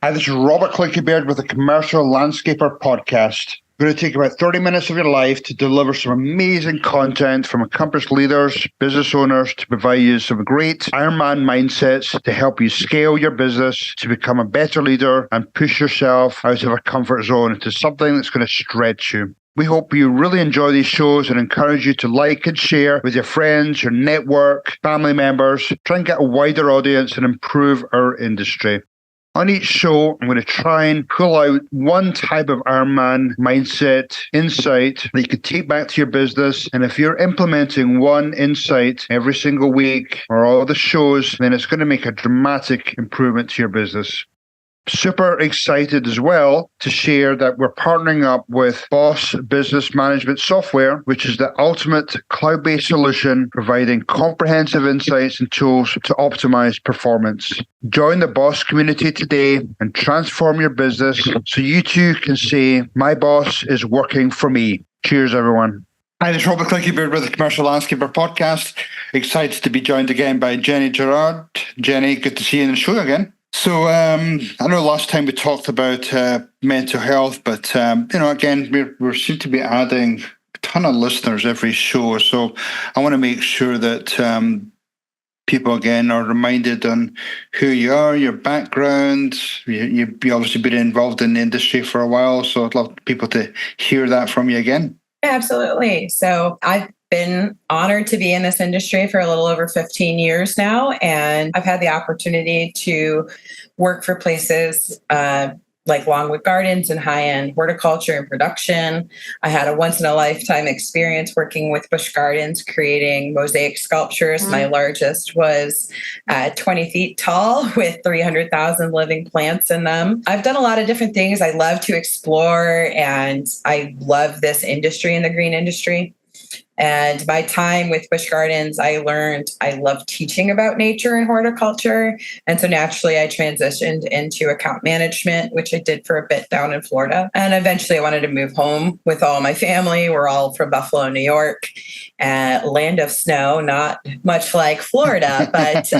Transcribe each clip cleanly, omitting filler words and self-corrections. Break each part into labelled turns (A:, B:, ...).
A: Hi, this is Robert Clickybeard with the Commercial Landscaper Podcast. We're going to take about 30 minutes of your life to deliver some amazing content from accomplished leaders, business owners, to provide you some great Ironman mindsets to help you scale your business, to become a better leader and push yourself out of a comfort zone into something that's going to stretch you. We hope you really enjoy these shows and encourage you to like and share with your friends, your network, family members. Try and get a wider audience and improve our industry. On each show, I'm going to try and pull out one type of Ironman mindset, insight that you can take back to your business. And if you're implementing one insight every single week or all the shows, then it's going to make a dramatic improvement to your business. Super excited as well to share that we're partnering up with Boss Business Management Software, which is the ultimate cloud-based solution providing comprehensive insights and tools to optimize performance. Join the Boss community today and transform your business so you too can say, my boss is working for me. Cheers, everyone.
B: Hi, this is Robert Clickybeard with the Commercial Landscaper Podcast. Excited to be joined again by Jenny Girard. Jenny, good to see you in the show again. So I know last time we talked about mental health, but again, we seem to be adding a ton of listeners every show. So I want to make sure that people again are reminded on who you are, your background. You've obviously been involved in the industry for a while, so I'd love people to hear that from you again.
C: Absolutely. So I've been honored to be in this industry for a little over 15 years now. And I've had the opportunity to work for places like Longwood Gardens and high-end horticulture and production. I had a once-in-a-lifetime experience working with Busch Gardens, creating mosaic sculptures. My largest was 20 feet tall with 300,000 living plants in them. I've done a lot of different things. I love to explore, and I love this industry in the green industry. And my time with Busch Gardens, I learned I love teaching about nature and horticulture. And so naturally, I transitioned into account management, which I did for a bit down in Florida. And eventually, I wanted to move home with all my family. We're all from Buffalo, New York, land of snow, not much like Florida. But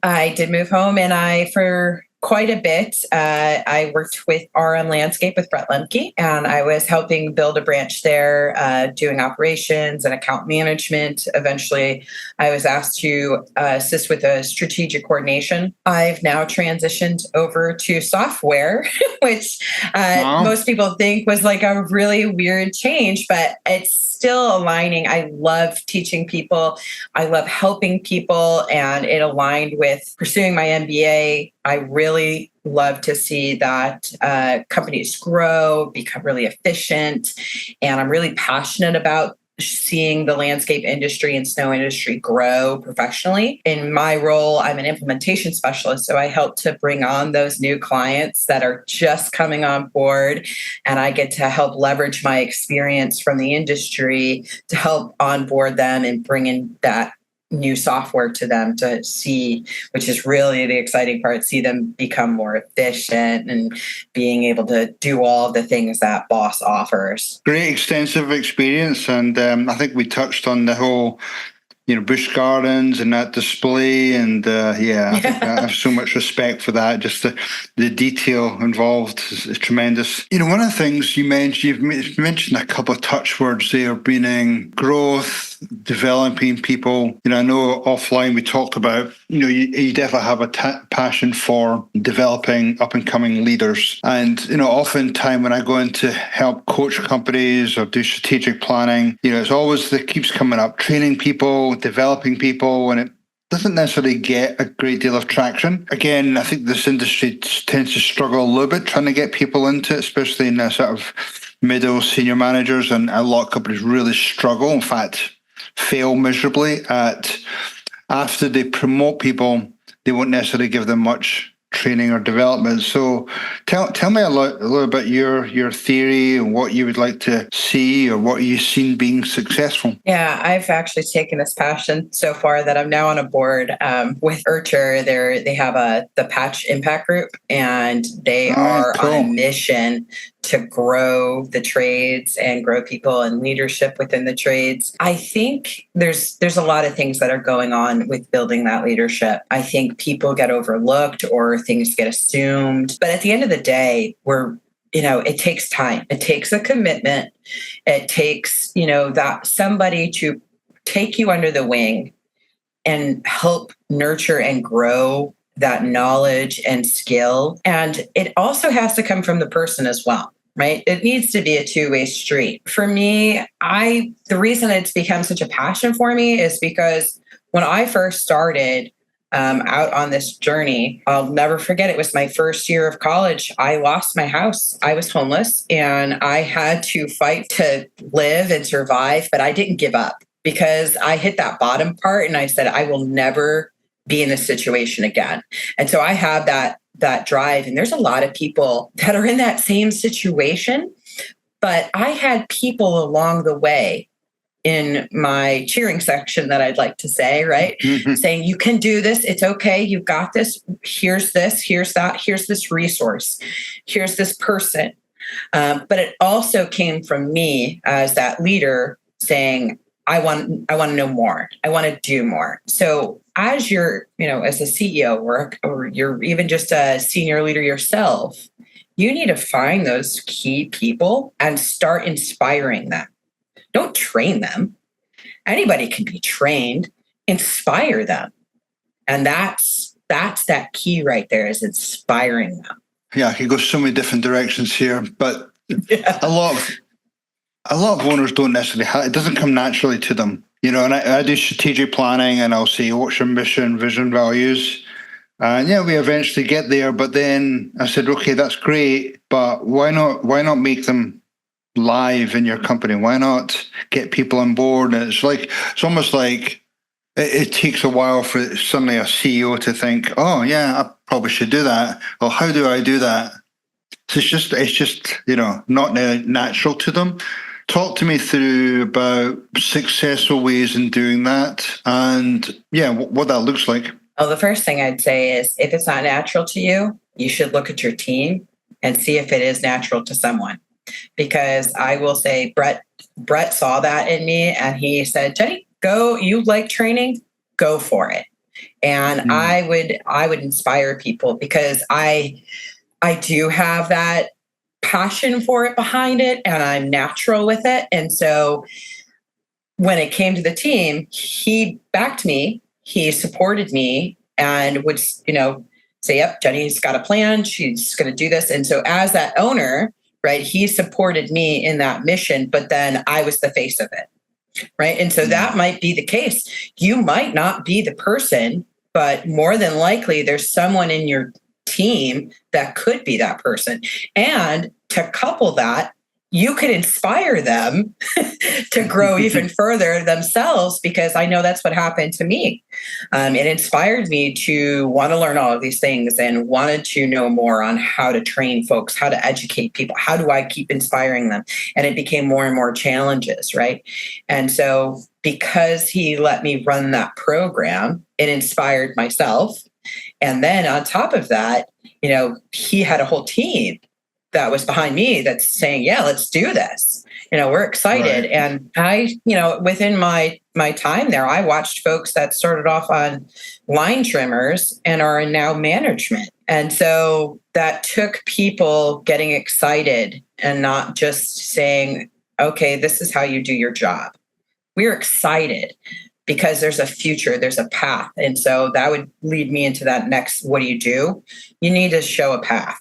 C: I did move home, and for quite a bit. I worked with RM Landscape with Brett Lemke, and I was helping build a branch there, doing operations and account management. Eventually, I was asked to assist with a strategic coordination. I've now transitioned over to software, which most people think was like a really weird change, but it's still aligning. I love teaching people. I love helping people, and it aligned with pursuing my MBA. I really love to see that companies grow, become really efficient, and I'm really passionate about seeing the landscape industry and snow industry grow professionally. In my role, I'm an implementation specialist, so I help to bring on those new clients that are just coming on board, and I get to help leverage my experience from the industry to help onboard them and bring in that new software to them to see, which is really the exciting part, see them become more efficient and being able to do all the things that Boss offers.
B: Great extensive experience. And I think we touched on the whole, Busch Gardens and that display. And I think I have so much respect for that. Just the detail involved is tremendous. One of the things you've mentioned a couple of touch words there, being growth, developing people. I know offline we talked about, you definitely have a passion for developing up and coming leaders. And, oftentimes when I go in to help coach companies or do strategic planning, it's always that keeps coming up, training people, developing people, and it doesn't necessarily get a great deal of traction. Again, I think this industry tends to struggle a little bit trying to get people into it, especially in the sort of middle senior managers, and a lot of companies really struggle. In fact, fail miserably at after they promote people, they won't necessarily give them much training or development. So tell me a little bit your theory and what you would like to see or what you've seen being successful.
C: Yeah, I've actually taken this passion so far that I'm now on a board with Urcher. They have the Patch Impact Group, and they are
B: cool.
C: on a mission to grow the trades and grow people and leadership within the trades. I think there's a lot of things that are going on with building that leadership. I think people get overlooked or things get assumed. But at the end of the day, it takes time. It takes a commitment. It takes, that somebody to take you under the wing and help nurture and grow that knowledge and skill. And it also has to come from the person as well, right? It needs to be a two-way street. For me, the reason it's become such a passion for me is because when I first started out on this journey, I'll never forget, it was my first year of college. I lost my house. I was homeless and I had to fight to live and survive, but I didn't give up because I hit that bottom part and I said, I will never be in this situation again. And so I have that drive. And there's a lot of people that are in that same situation, but I had people along the way in my cheering section that I'd like to say, right? Mm-hmm. Saying, you can do this. It's okay. You've got this. Here's this, here's that, here's this resource. Here's this person. But it also came from me as that leader saying, I want to know more. I want to do more. So as you're, as a CEO or you're even just a senior leader yourself, you need to find those key people and start inspiring them. Don't train them. Anybody can be trained. Inspire them. And that's that key right there, is inspiring them.
B: Yeah, I could go so many different directions here, but a lot of owners don't necessarily it doesn't come naturally to them, and I do strategic planning and I'll say, what's your mission, vision, values? And we eventually get there, but then I said, okay, that's great, but why not make them live in your company? Why not get people on board? And it's almost like it takes a while for suddenly a CEO to think, oh yeah, I probably should do that. Well, how do I do that? So it's just not natural to them. Talk to me through about successful ways in doing that and what that looks like.
C: Well, the first thing I'd say is if it's not natural to you, you should look at your team and see if it is natural to someone. Because I will say Brett saw that in me and he said, Jenny, go, you like training, go for it. And I would inspire people because I do have that passion for it behind it and I'm natural with it. And so when it came to the team, he backed me, he supported me and would, say, yep, Jenny's got a plan. She's going to do this. And so as that owner, right, he supported me in that mission, but then I was the face of it. Right. And so that might be the case. You might not be the person, but more than likely there's someone in your team that could be that person. And to couple that, you could inspire them to grow even further themselves, because I know that's what happened to me. It inspired me to want to learn all of these things and wanted to know more on how to train folks, how to educate people, how do I keep inspiring them? And it became more and more challenges, right? And so because he let me run that program, it inspired myself. And then on top of that, he had a whole team that was behind me that's saying, yeah, let's do this. We're excited. Right. And I, within my time there, I watched folks that started off on line trimmers and are in now management. And so that took people getting excited and not just saying, okay, this is how you do your job. We're excited because there's a future, there's a path. And so that would lead me into that next, what do? You need to show a path.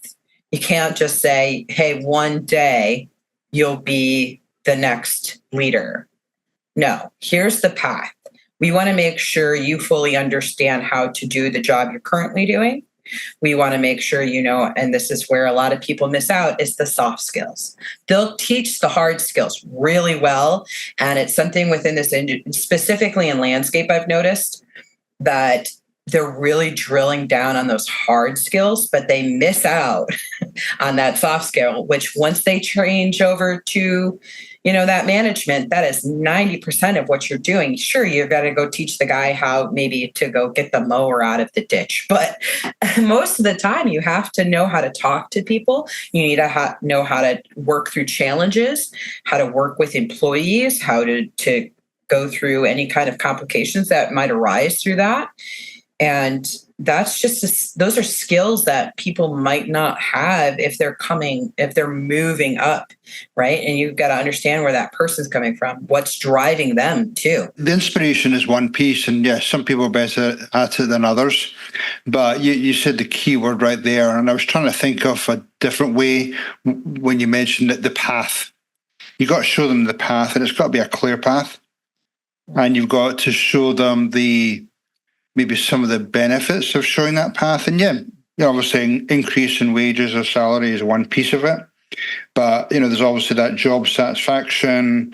C: You can't just say, hey, one day you'll be the next leader. No, here's the path. We want to make sure you fully understand how to do the job you're currently doing. We want to make sure and this is where a lot of people miss out, is the soft skills. They'll teach the hard skills really well. And it's something within this industry, specifically in landscape, I've noticed that they're really drilling down on those hard skills, but they miss out on that soft skill, which once they change over to, that management, that is 90% of what you're doing. Sure, you've got to go teach the guy how maybe to go get the mower out of the ditch. But most of the time, you have to know how to talk to people. You need to know how to work through challenges, how to work with employees, how to go through any kind of complications that might arise through that. And that's just, those are skills that people might not have if they're moving up, right? And you've got to understand where that person's coming from, what's driving them too.
B: The inspiration is one piece, and yes, some people are better at it than others. But you said the key word right there, and I was trying to think of a different way when you mentioned that the path. You got to show them the path, and it's got to be a clear path, and you've got to show them maybe some of the benefits of showing that path. And obviously increase in wages or salary is one piece of it. But, there's obviously that job satisfaction.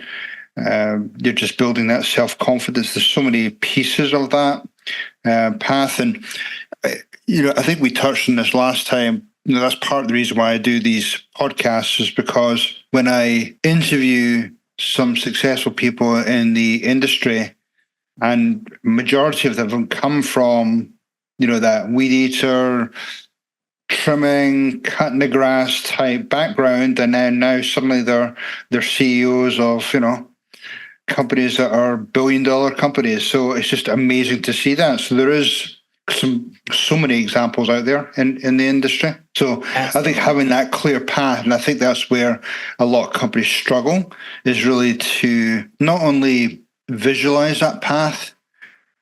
B: You're just building that self-confidence. There's so many pieces of that path. And, I think we touched on this last time. That's part of the reason why I do these podcasts, is because when I interview some successful people in the industry, and majority of them come from, that weed eater, trimming, cutting the grass type background, and then now suddenly they're CEOs of, companies that are billion-dollar companies. So it's just amazing to see that. So there is so many examples out there in the industry. So I think having that clear path, and I think that's where a lot of companies struggle, is really to not only visualize that path,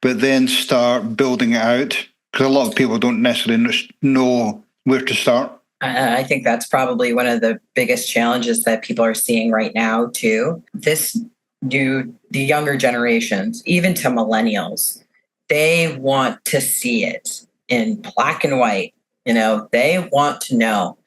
B: but then start building it out, because a lot of people don't necessarily know where to start.
C: I think that's probably one of the biggest challenges that people are seeing right now too. The younger generations, even to millennials, they want to see it in black and white. They want to know,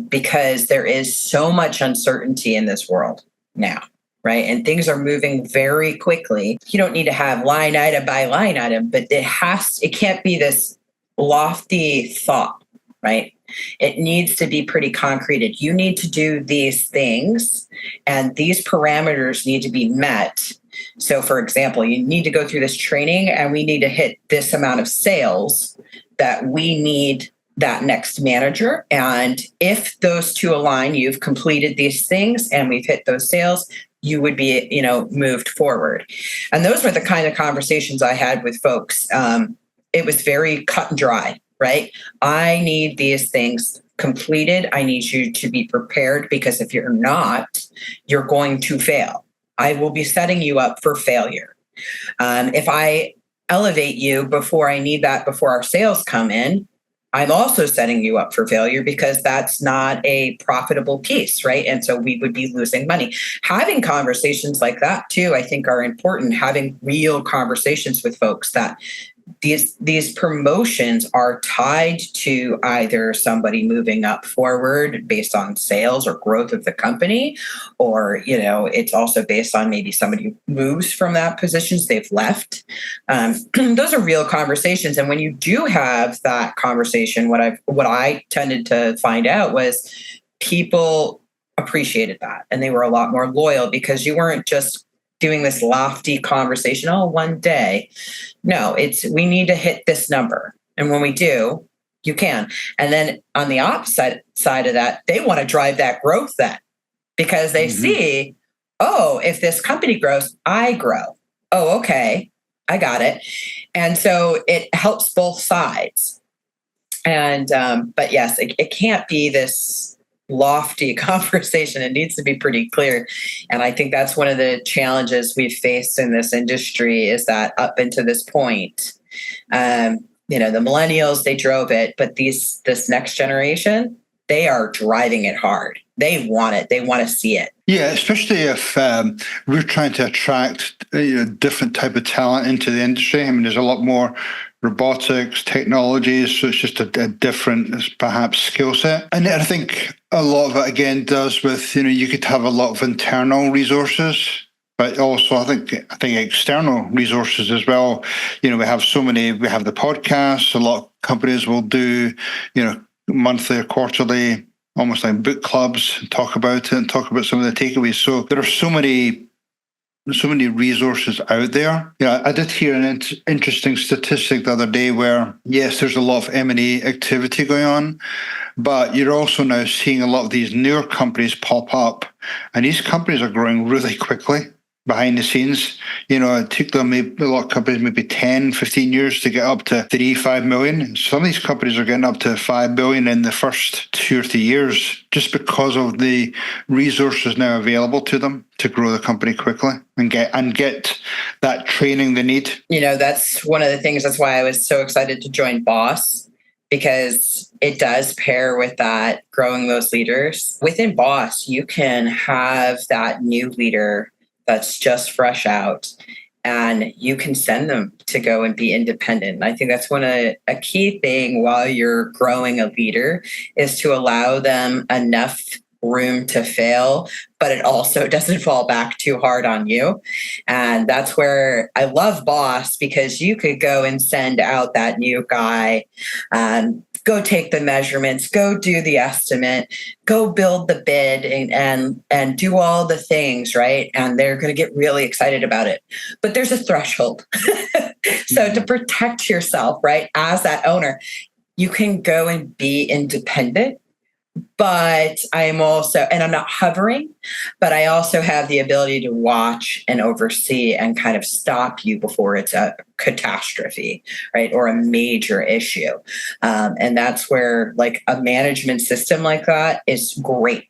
C: because there is so much uncertainty in this world now. Right. And things are moving very quickly. You don't need to have line item by line item, but it can't be this lofty thought, right? It needs to be pretty concreted. You need to do these things, and these parameters need to be met. So, for example, you need to go through this training, and we need to hit this amount of sales that we need that next manager. And if those two align, you've completed these things and we've hit those sales, you would be, moved forward. And those were the kind of conversations I had with folks. It was very cut and dry, right? I need these things completed. I need you to be prepared, because if you're not, you're going to fail. I will be setting you up for failure. If I elevate you before our sales come in, I'm also setting you up for failure, because that's not a profitable piece, right? And so we would be losing money. Having conversations like that too, I think, are important. Having real conversations with folks that these promotions are tied to either somebody moving up forward based on sales or growth of the company, or, it's also based on maybe somebody moves from that positions they've left. Those are real conversations. And when you do have that conversation, what I tended to find out was people appreciated that, and they were a lot more loyal, because you weren't just doing this lofty conversation, one day. No, we need to hit this number. And when we do, you can. And then on the opposite side of that, they want to drive that growth then, because they see, if this company grows, I grow. Oh, okay, I got it. And so it helps both sides. And, but yes, it can't be this lofty conversation. It needs to be pretty clear. And I think that's one of the challenges we've faced in this industry, is that up until this point, the millennials, they drove it, but this next generation, they are driving it hard. They want it. They want to see it.
B: Yeah, especially if we're trying to attract different type of talent into the industry. I mean, there's a lot more robotics, technologies, so it's just a different, perhaps, skill set. And I think a lot of it, again, does with, you could have a lot of internal resources, but also I think external resources as well. We have we have the podcasts. A lot of companies will do, monthly or quarterly almost like book clubs, talk about it and talk about some of the takeaways. So there are so many resources out there. Yeah, I did hear an interesting statistic the other day where, yes, there's a lot of M&A activity going on, but you're also now seeing a lot of these newer companies pop up, and these companies are growing really quickly behind the scenes. It took them, a lot of companies, maybe 10, 15 years to get up to 3-5 million. Some of these companies are getting up to 5 billion in the first 2 or 3 years, just because of the resources now available to them to grow the company quickly and get that training they need.
C: That's one of the things. That's why I was so excited to join Boss, because it does pair with that, growing those leaders. Within Boss, you can have that new leader that's just fresh out, and you can send them to go and be independent. And I think that's a key thing while you're growing a leader, is to allow them enough room to fail, but it also doesn't fall back too hard on you. And that's where I love Boss, because you could go and send out that new guy, go take the measurements, go do the estimate, go build the bid, and do all the things, right? And they're going to get really excited about it. But there's a threshold. So to protect yourself, right, as that owner, you can go and be independent. But I'm not hovering, but I also have the ability to watch and oversee and kind of stop you before it's a catastrophe, right? Or a major issue. And that's where like a management system like that is great.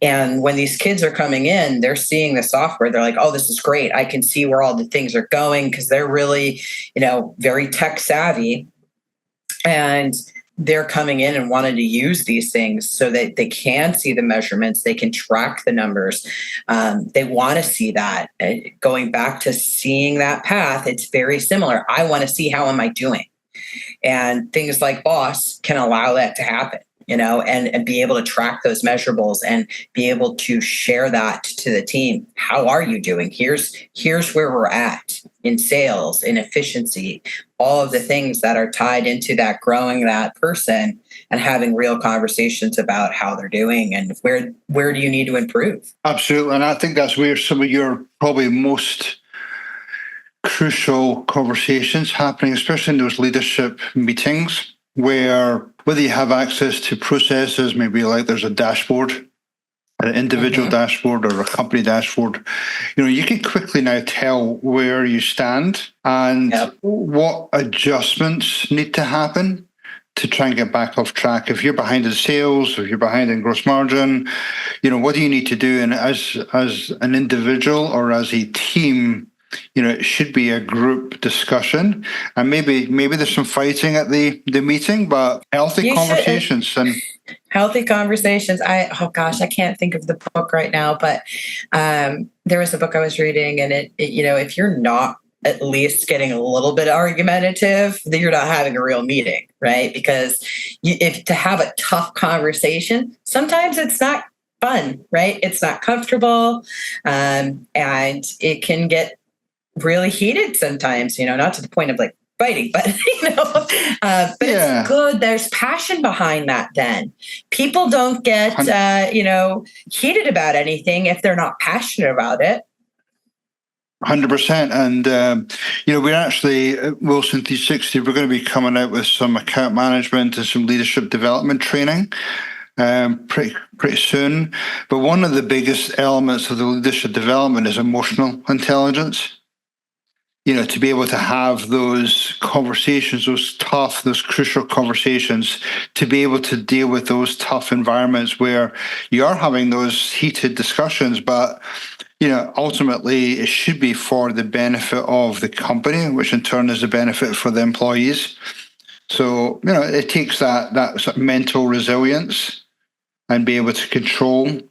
C: And when these kids are coming in, they're seeing the software. They're like, oh, this is great. I can see where all the things are going, because they're really, very tech savvy. And they're coming in and wanting to use these things so that they can see the measurements, they can track the numbers. They want to see that. Going back to seeing that path, it's very similar. I want to see how am I doing? And things like Boss can allow that to happen, and be able to track those measurables and be able to share that to the team. How are you doing? Here's where we're at in sales, in efficiency, all of the things that are tied into that, growing that person and having real conversations about how they're doing and where do you need to improve.
B: Absolutely. And I think that's where some of your probably most crucial conversations happening, especially in those leadership meetings, where whether you have access to processes, maybe like there's a dashboard, an individual dashboard or a company dashboard, you can quickly now tell where you stand and what adjustments need to happen to try and get back off track. If you're behind in sales, if you're behind in gross margin, what do you need to do? And as an individual or as a team, it should be a group discussion, and maybe there's some fighting at the meeting, but healthy conversations. And
C: healthy conversations. I can't think of the book right now, but there was a book I was reading, and it if you're not at least getting a little bit argumentative, then you're not having a real meeting, right? Because if to have a tough conversation, sometimes it's not fun, right? It's not comfortable, and it can get really heated sometimes, not to the point of like fighting, but it's good. There's passion behind that. Then people don't get heated about anything if they're not passionate about it.
B: 100%. And we're actually at Wilson 360. We're going to be coming out with some account management and some leadership development training pretty soon. But one of the biggest elements of the leadership development is emotional intelligence. To be able to have those conversations, those crucial conversations, to be able to deal with those tough environments where you are having those heated discussions, but, ultimately it should be for the benefit of the company, which in turn is the benefit for the employees. So, it takes that sort of mental resilience and be able to control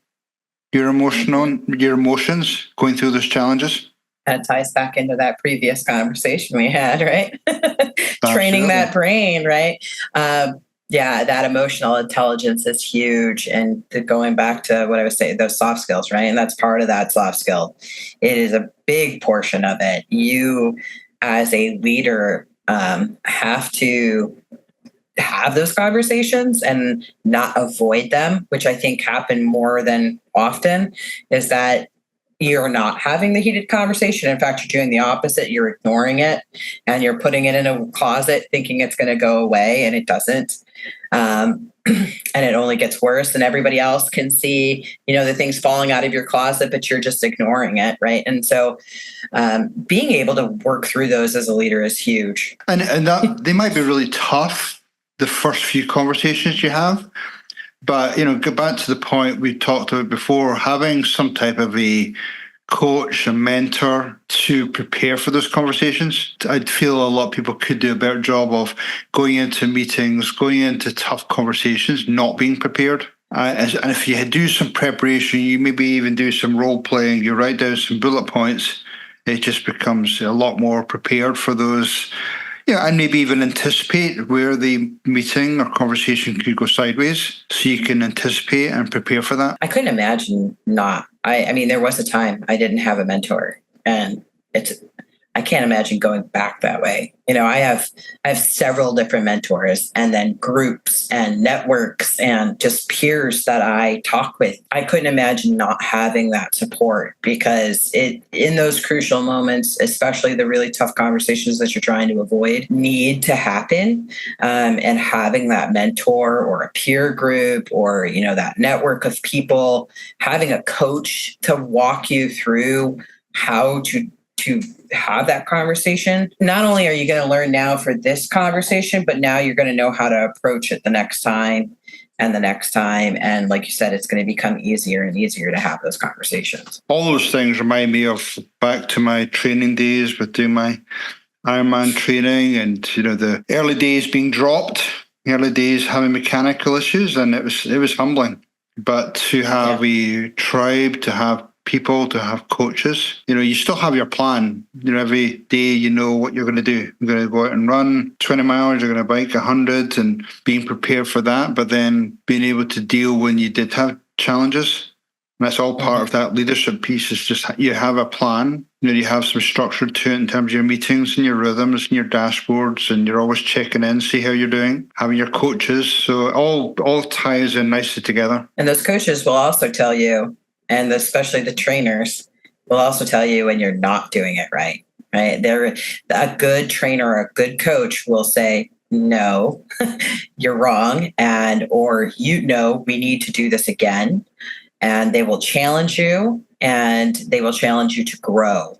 B: your emotions going through those challenges.
C: That ties back into that previous conversation we had, right? Training that brain, right? That emotional intelligence is huge. And going back to what I was saying, those soft skills, right? And that's part of that soft skill. It is a big portion of it. You, as a leader, have to have those conversations and not avoid them, which I think happen more than often, is that you're not having the heated conversation. In fact, you're doing the opposite. You're ignoring it and you're putting it in a closet thinking it's going to go away, and it doesn't. And it only gets worse, and everybody else can see, the things falling out of your closet, but you're just ignoring it. Right. And so being able to work through those as a leader is huge.
B: And that they might be really tough, the first few conversations you have. But, go back to the point we talked about before, having some type of a coach, a mentor to prepare for those conversations. I'd feel a lot of people could do a better job of going into meetings, going into tough conversations, not being prepared. And if you do some preparation, you maybe even do some role playing, you write down some bullet points, it just becomes a lot more prepared for those. And maybe even anticipate where the meeting or conversation could go sideways, so you can anticipate and prepare for that.
C: I couldn't imagine not. I mean, there was a time I didn't have a mentor, and I can't imagine going back that way. I have several different mentors, and then groups and networks and just peers that I talk with. I couldn't imagine not having that support, because in those crucial moments, especially the really tough conversations that you're trying to avoid, need to happen. And having that mentor or a peer group or, that network of people, having a coach to walk you through how to have that conversation. Not only are you going to learn now for this conversation, but now you're going to know how to approach it the next time and the next time. And like you said, it's going to become easier and easier to have those conversations.
B: All those things remind me of back to my training days with doing my Ironman training, and the early days being dropped, early days having mechanical issues, and it was humbling. But to have a tribe, to have people, to have coaches, you still have your plan. Every day what you're going to do. You're going to go out and run 20 miles, you're going to bike 100, and being prepared for that, but then being able to deal when you did have challenges. And that's all part of that leadership piece. Is just you have a plan. You have some structure to it in terms of your meetings and your rhythms and your dashboards, and you're always checking in, see how you're doing, having your coaches. So it all ties in nicely together.
C: And those coaches will also tell you, and especially the trainers will also tell you when you're not doing it right. They're a good trainer or a good coach will say, no, you're wrong. Or we need to do this again. And they will challenge you, and they will challenge you to grow.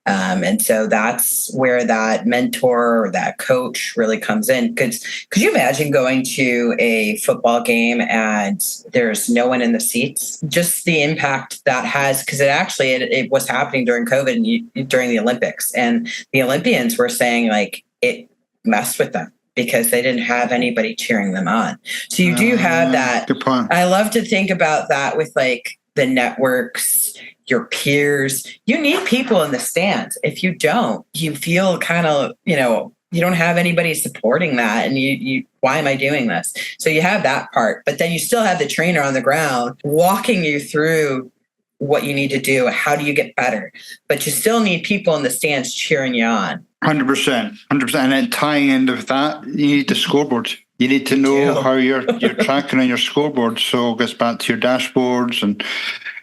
C: And so that's where that mentor or that coach really comes in. Could you imagine going to a football game and there's no one in the seats? Just the impact that has, because it was happening during COVID and during the Olympics. And the Olympians were saying it messed with them, because they didn't have anybody cheering them on. So you do have that.
B: Good point.
C: I love to think about that with the networks, your peers. You need people in the stands. If you don't, you feel kind of, you don't have anybody supporting that. And you why am I doing this? So you have that part, but then you still have the trainer on the ground walking you through what you need to do. How do you get better? But you still need people in the stands cheering you on.
B: 100%. And then tying into that, you need the scoreboard. You need to know how you're tracking on your scoreboard. So it gets back to your dashboards. And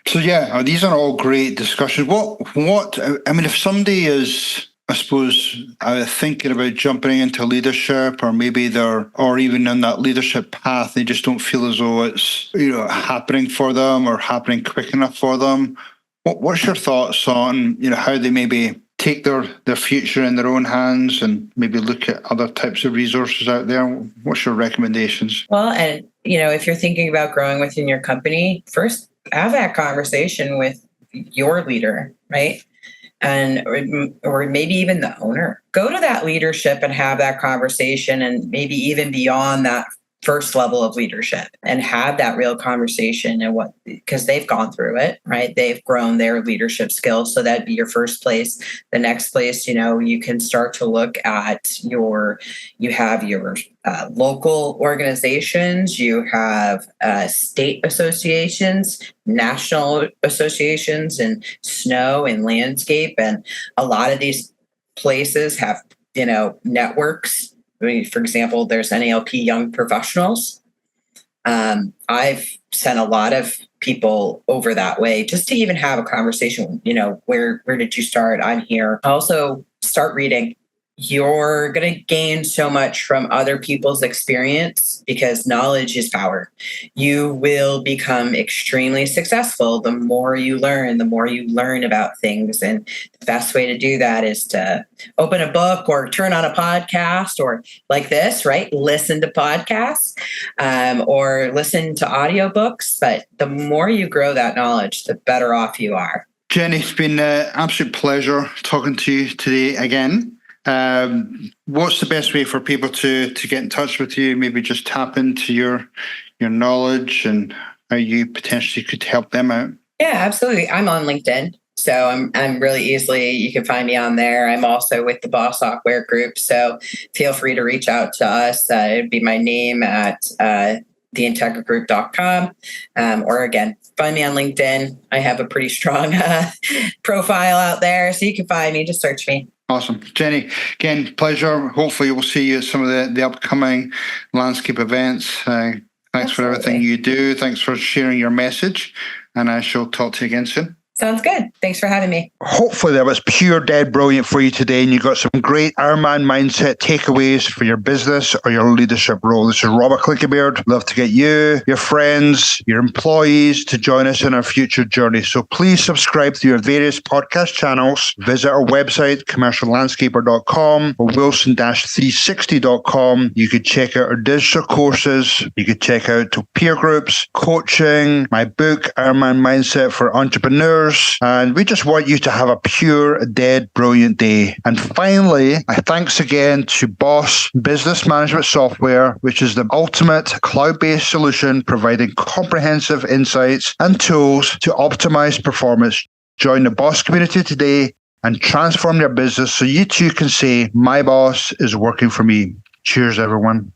B: so, these are all great discussions. If somebody is, I suppose, thinking about jumping into leadership, or maybe or even on that leadership path, they just don't feel as though it's, happening for them or happening quick enough for them. What's your thoughts on, how they maybe take their future in their own hands and maybe look at other types of resources out there? What's your recommendations?
C: Well, and, if you're thinking about growing within your company, first have that conversation with your leader, right? Or maybe even the owner. Go to that leadership and have that conversation, and maybe even beyond that first level of leadership, and have that real conversation, and because they've gone through it, right? They've grown their leadership skills. So that'd be your first place. The next place, you can start to look at you have your local organizations, you have state associations, national associations, and snow and landscape. And a lot of these places have, networks For example, there's NALP Young Professionals. I've sent a lot of people over that way just to even have a conversation. Where did you start? I'm here. Also, start reading. You're going to gain so much from other people's experience because knowledge is power. You will become extremely successful the more you learn about things. And the best way to do that is to open a book or turn on a podcast or like this, right? Listen to podcasts or listen to audiobooks. But the more you grow that knowledge, the better off you are.
B: Jenny, it's been an absolute pleasure talking to you today again. What's the best way for people to get in touch with you? Maybe just tap into your knowledge and how you potentially could help them out.
C: Yeah, absolutely. I'm on LinkedIn, so I'm really easily. You can find me on there. I'm also with the Boss Software Group, so feel free to reach out to us. It'd be my name at theintegragroup.com, or again, find me on LinkedIn. I have a pretty strong profile out there, so you can find me. Just search me.
B: Awesome. Jenny, again, pleasure. Hopefully we'll see you at some of the upcoming landscape events. Thanks
C: Absolutely.
B: For everything you do. Thanks for sharing your message. And I shall talk to you again soon.
C: Sounds good. Thanks for having me.
A: Hopefully that was pure dead brilliant for you today, and you got some great Ironman mindset takeaways for your business or your leadership role. This is Robert Clickybeard. Love to get you, your friends, your employees to join us in our future journey. So please subscribe to your various podcast channels. Visit our website, commerciallandscaper.com or wilson-360.com. You could check out our digital courses. You could check out peer groups, coaching, my book, Ironman Mindset for Entrepreneurs. And we just want you to have a pure, dead, brilliant day. And finally, thanks again to Boss Business Management Software, which is the ultimate cloud-based solution providing comprehensive insights and tools to optimize performance. Join the Boss community today and transform your business so you too can say, my boss is working for me. Cheers, everyone.